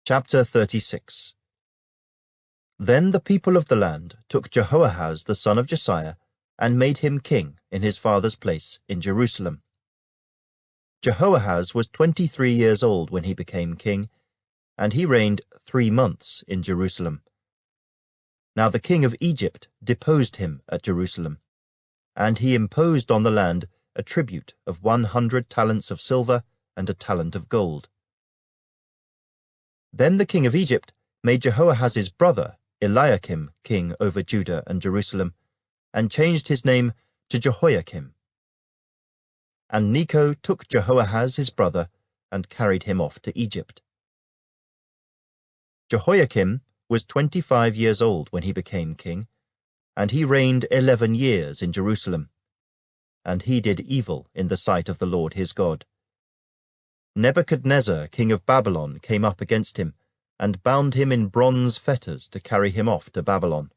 Chapter 36. Then the people of the land took Jehoahaz the son of Josiah and made him king in his father's place in Jerusalem. Jehoahaz was 23 years old when he became king, and he reigned 3 months in Jerusalem. Now the king of Egypt deposed him at Jerusalem, and he imposed on the land a tribute of 100 talents of silver and a talent of gold. Then the king of Egypt made Jehoahaz's brother Eliakim king over Judah and Jerusalem, and changed his name to Jehoiakim. And Necho took Jehoahaz his brother and carried him off to Egypt. Jehoiakim was 25 years old when he became king, and he reigned 11 years in Jerusalem. And he did evil in the sight of the Lord his God. Nebuchadnezzar king of Babylon came up against him, and bound him in bronze fetters to carry him off to Babylon.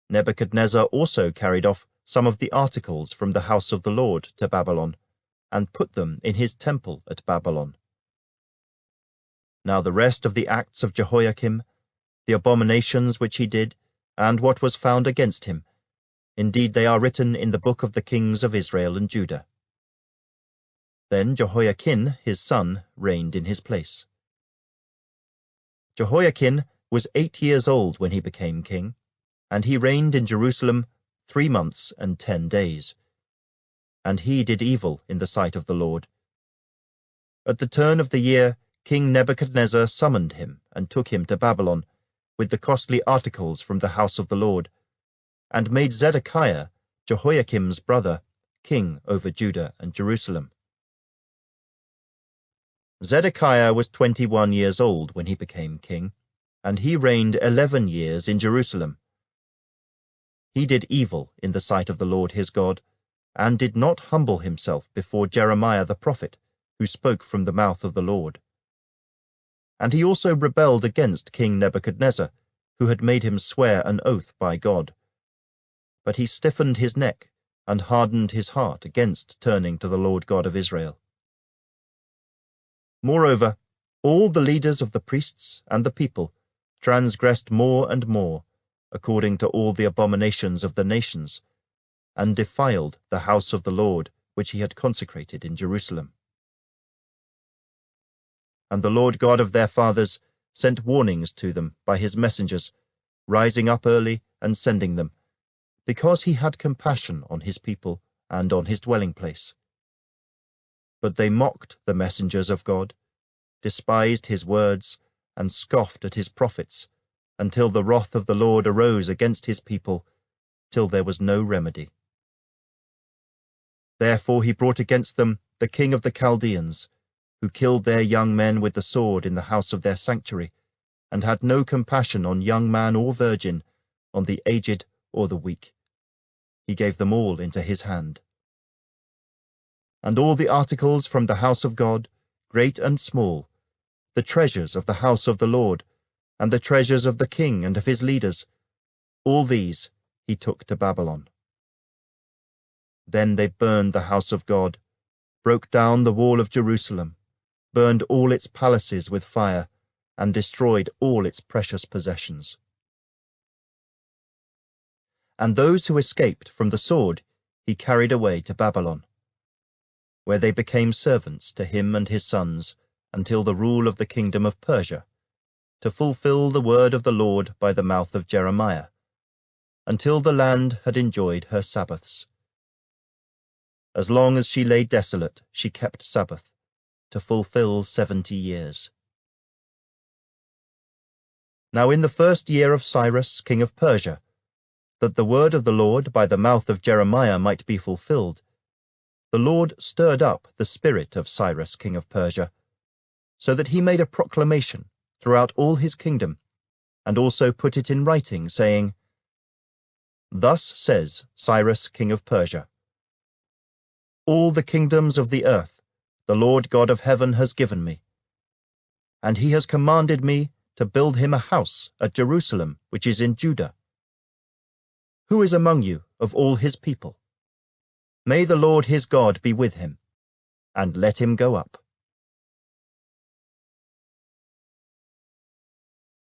Nebuchadnezzar also carried off some of the articles from the house of the Lord to Babylon, and put them in his temple at Babylon. Now the rest of the acts of Jehoiakim, the abominations which he did, and what was found against him, indeed they are written in the book of the kings of Israel and Judah. Then Jehoiakim his son reigned in his place. Jehoiakim was 8 years old when he became king, and he reigned in Jerusalem 3 months and 10 days. And he did evil in the sight of the Lord. At the turn of the year, King Nebuchadnezzar summoned him and took him to Babylon, with the costly articles from the house of the Lord, and made Zedekiah, Jehoiakim's brother, king over Judah and Jerusalem. Zedekiah was 21 years old when he became king, and he reigned 11 years in Jerusalem. He did evil in the sight of the Lord his God, and did not humble himself before Jeremiah the prophet, who spoke from the mouth of the Lord. And he also rebelled against King Nebuchadnezzar, who had made him swear an oath by God. But he stiffened his neck and hardened his heart against turning to the Lord God of Israel. Moreover, all the leaders of the priests and the people transgressed more and more, according to all the abominations of the nations, and defiled the house of the Lord which he had consecrated in Jerusalem. And the Lord God of their fathers sent warnings to them by his messengers, rising up early and sending them, because he had compassion on his people and on his dwelling place. But they mocked the messengers of God, despised his words, and scoffed at his prophets, until the wrath of the Lord arose against his people, till there was no remedy. Therefore he brought against them the king of the Chaldeans, who killed their young men with the sword in the house of their sanctuary, and had no compassion on young man or virgin, on the aged or the weak. He gave them all into his hand. And all the articles from the house of God, great and small, the treasures of the house of the Lord, and the treasures of the king and of his leaders, all these he took to Babylon. Then they burned the house of God, broke down the wall of Jerusalem, burned all its palaces with fire, and destroyed all its precious possessions. And those who escaped from the sword he carried away to Babylon, where they became servants to him and his sons until the rule of the kingdom of Persia, to fulfill the word of the Lord by the mouth of Jeremiah, until the land had enjoyed her Sabbaths. As long as she lay desolate, she kept Sabbath, to fulfill 70 years. Now in the first year of Cyrus, king of Persia, that the word of the Lord by the mouth of Jeremiah might be fulfilled, the Lord stirred up the spirit of Cyrus, king of Persia, so that he made a proclamation throughout all his kingdom, and also put it in writing, saying, Thus says Cyrus, king of Persia, All the kingdoms of the earth the Lord God of heaven has given me, and he has commanded me to build him a house at Jerusalem, which is in Judah. Who is among you of all his people? May the Lord his God be with him, and let him go up.